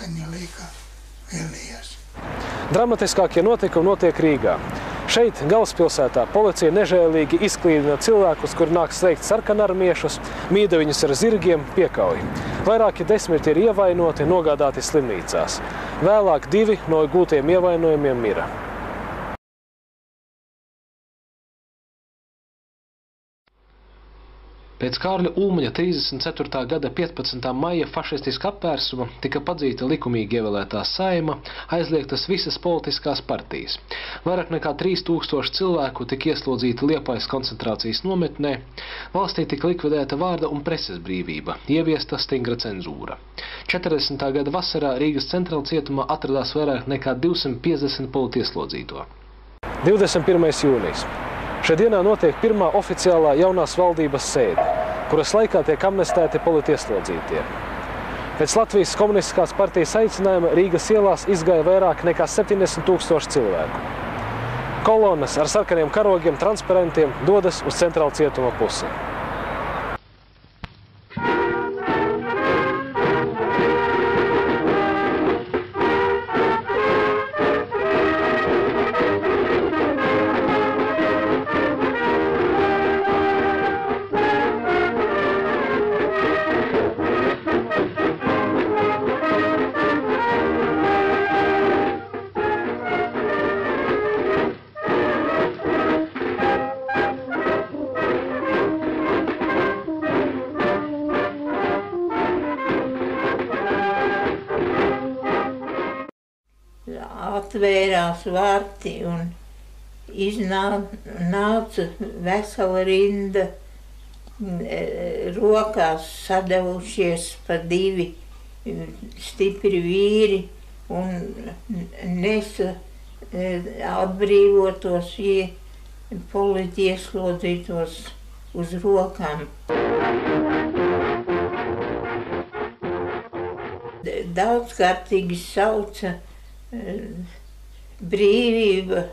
Ūdeņa līga Vilnijas. Dramatiskākie notikumi notiek Rīgā. Šeit, galvaspilsētā, policija nežēlīgi izklīdina cilvēkus, kuri nāk sveikt sarkanarmiešus, mīda viņus ar zirgiem, piekauj. Vairāki 10 ir ievainoti, nogādāti slimnīcās. Vēlāk 2 no gūtiem ievainojumiem mira. Pēc Kārļa Ulmaņa 34. gada 15. maija fašistiska apvērsuma tika padzīta likumīgi ievēlētā Saeima, aizliegtas visas politiskās partijas. Vairāk nekā 3000 cilvēku tika ieslodzīti Liepājas koncentrācijas nometnē, valstī tika likvidēta vārda un preses brīvība, ieviesta stingra cenzūra. 40. gada vasarā Rīgas centrāla cietumā atradās vairāk nekā 250 politieslodzīto. 21. jūnijas. Šajā dienā notiek pirmā oficiālā jaunās valdības sēde, kuras laikā tiek amnestēti politieslodzītie. Pēc Latvijas komunistiskās partijas aicinājuma Rīgas ielās izgāja vairāk nekā 70 000 cilvēku. Kolonas ar sarkaniem karogiem, transparentiem dodas uz centrāla cietuma pusi. Atvērās varti un iznāca vesela rinda, rokās sadevušies pa 2 stipri vīri un nesa atbrīvotos politieslodzītos uz rokām. Daudzkārtīgi sauca brīvība,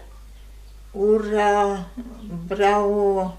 urā, bravo.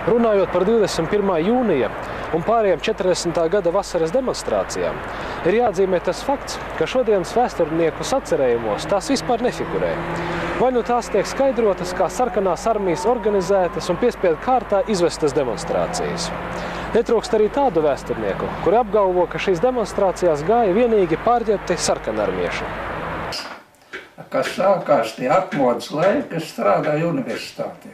Runājot par 21. jūnija un pārējām 40. gada vasaras demonstrācijām, ir jāatzīmē tas fakts, ka šodienas vēsturnieku sacerējumos tās vispār nefigurē. Vai nu tās tiek skaidrotas kā sarkanās armijas organizētas un piespiedu kārtā izvestas demonstrācijas. Netrūkst arī tādu vēsturnieku, kuri apgalvo, ka šīs demonstrācijās gāja vienīgi pārģērbti sarkanarmieši. Kas sākās tie atmodas laiki, kas strādāja universitātē.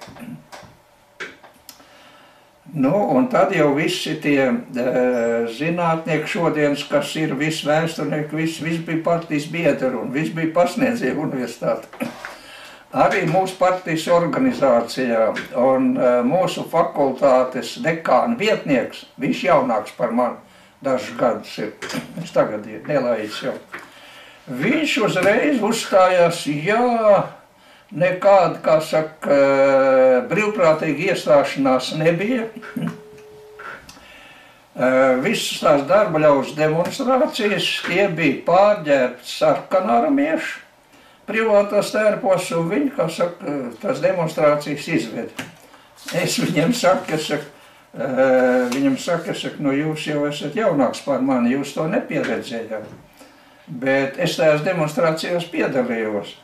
Nu, un tad jau visi tie zinātnieki šodienas, kas ir visi vēsturnieki, visi bija partijas biedri un visi bija pasniedzēji universitāti. Arī mūsu partijas organizācijā un mūsu fakultātes dekāna vietnieks, viņš jaunāks par mani, dažus gadus ir, viņš tagad ir nelaids jau. Viņš uzreiz uzstājās, jā, nekāda, kā saka, brīvprātīga iestāšanās nebija. Visas tās darba ļaus demonstrācijas, tie bija pārģērbti sarkanarmieši privātās tērpos, un viņi, kā saka, tās demonstrācijas izveda. Es viņiem saku, nu jūs jau esat jaunāks par mani, jūs to nepieredzējāt. Bet es tajās demonstrācijās piedalījos.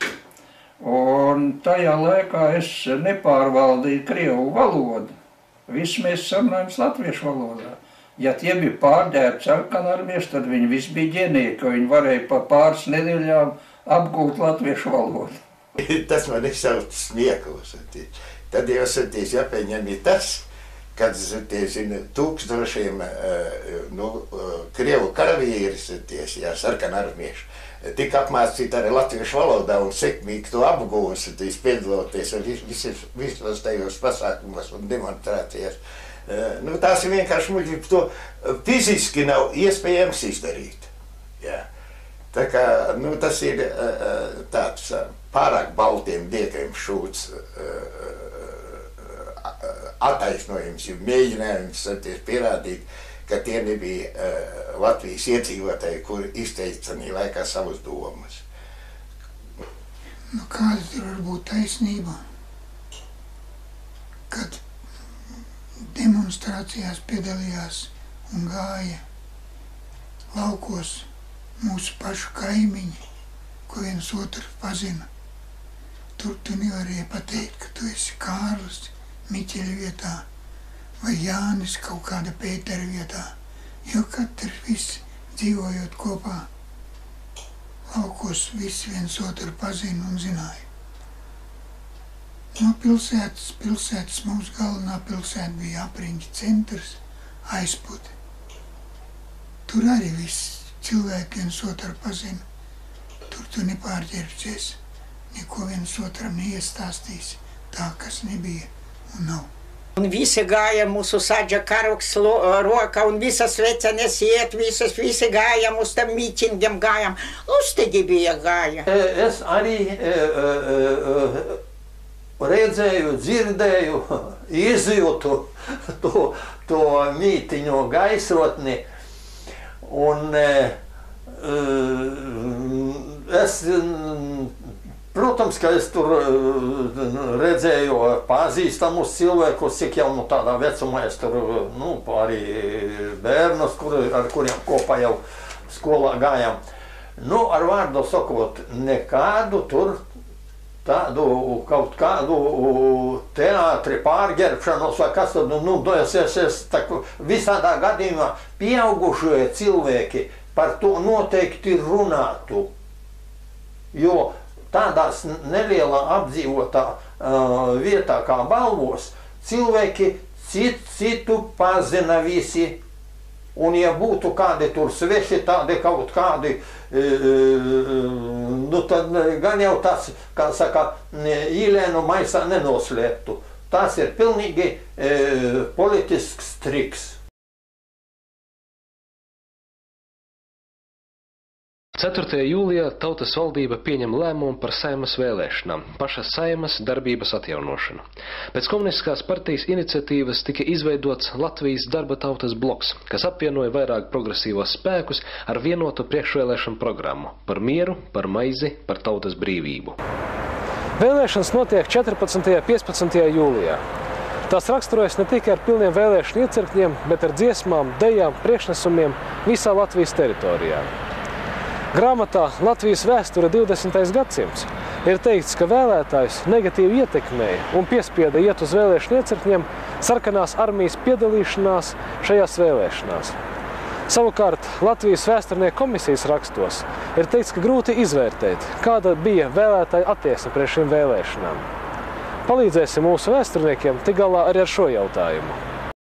Un tajā laikā es nepārvaldīju krievu valodu. Visi mēs sarunājam latviešu valodā. Ja tie bija pārģērbti sarkanarmieši, tad viņi visi bija ģenieki, ka viņi varēja pa pāris nedēļām apgūt latviešu valodu. Tas man ir sauc smieklis. Tad jau saties jāpieņem tas, kad, zini, tūkstošiem, Krievu karavīris, sarkanarmieši, tika apmācīti arī latviešu valodā un sekmīgi to apgūs, piedaloties visos tajos pasākumos un demonstrācijās. Tās ir vienkārši muļķības, to fiziski nav iespējams izdarīt. Jā. Tā kā, tas ir tāds pārāk baltiem diekiem šūts attaisnojums, mēģinājums pierādīt, ka tie nebija Latvijas iedzīvotāji, kuri izteica tādā laikā savas domas. Kāda tur var būt taisnība, kad demonstrācijās piedalījās un gāja laukos mūsu pašu kaimiņi, ko viens otru pazina. Tur tu nevarēja pateikt, ka tu esi Kārlis Miķeļa vietā vai Jānis kaut kāda Pētera vietā, jo katrs viss dzīvojot kopā laukos visi viens otru pazina un zināja. No pilsētas mūsu galvenā pilsēta bija Apriņķa centrs, Aizpute. Tur arī viss cilvēki viens otru pazina. Tur tu nepārģērbsies, neko viens otram neiestāstīs tā, kas nebija un nav. Un visi gāja, mūsu sadža karoks roka, un visas svecenes iet, visi gājam, uz tam mītingiem gājam. Lustīgi bija gāja. Es arī redzēju, dzirdēju, izjūtu to mītiņu gaisotni. Un es, protams, ka es tur redzēju pazīstamus cilvēkus, cik jau tādā vecumā es tur, arī bērnus, ar kuriem kopā jau skolā gājām. Ar vārdu sakot, nekādu tur tādu kaut kādu teātri pārģērbšanos vai kas tad, es visādā gadījumā pieaugušie cilvēki par to noteikti runātu, jo tādās nelielā apdzīvotā vietā kā Balvos cilvēki citu pazina visi. Un ja būtu kādi tur sveši, tādi kaut kādi, tad gan jau tas, kā saka, īlēnu maisā nenoslēptu. Tas ir pilnīgi politisks triks. 4. jūlijā Tautas valdība pieņem lēmumu par Saeimas vēlēšanām, pašas Saeimas darbības atjaunošanu. Pēc komunistiskās partijas iniciatīvas tika izveidots Latvijas darba tautas bloks, kas apvienoja vairāk progresīvos spēkus ar vienotu priekšvēlēšanu programmu par mieru, par maizi, par tautas brīvību. Vēlēšanas notiek 14. un 15. jūlijā. Tās raksturojas ne tikai ar pilniem vēlēšanu iecirkņiem, bet ar dziesmām, dejām, priekšnesumiem visā Latvijas teritorijā. Grāmatā Latvijas vēsture 20. gadsimts ir teikts, ka vēlētājus negatīvi ietekmēja un piespieda iet uz vēlēšanu iecirkņiem sarkanās armijas piedalīšanās šajās vēlēšanās. Savukārt Latvijas vēsturnieku komisijas rakstos ir teikts, ka grūti izvērtēt, kāda bija vēlētāja attieksme pret šīm vēlēšanām. Palīdzēsim mūsu vēsturniekiem tik galā arī ar šo jautājumu.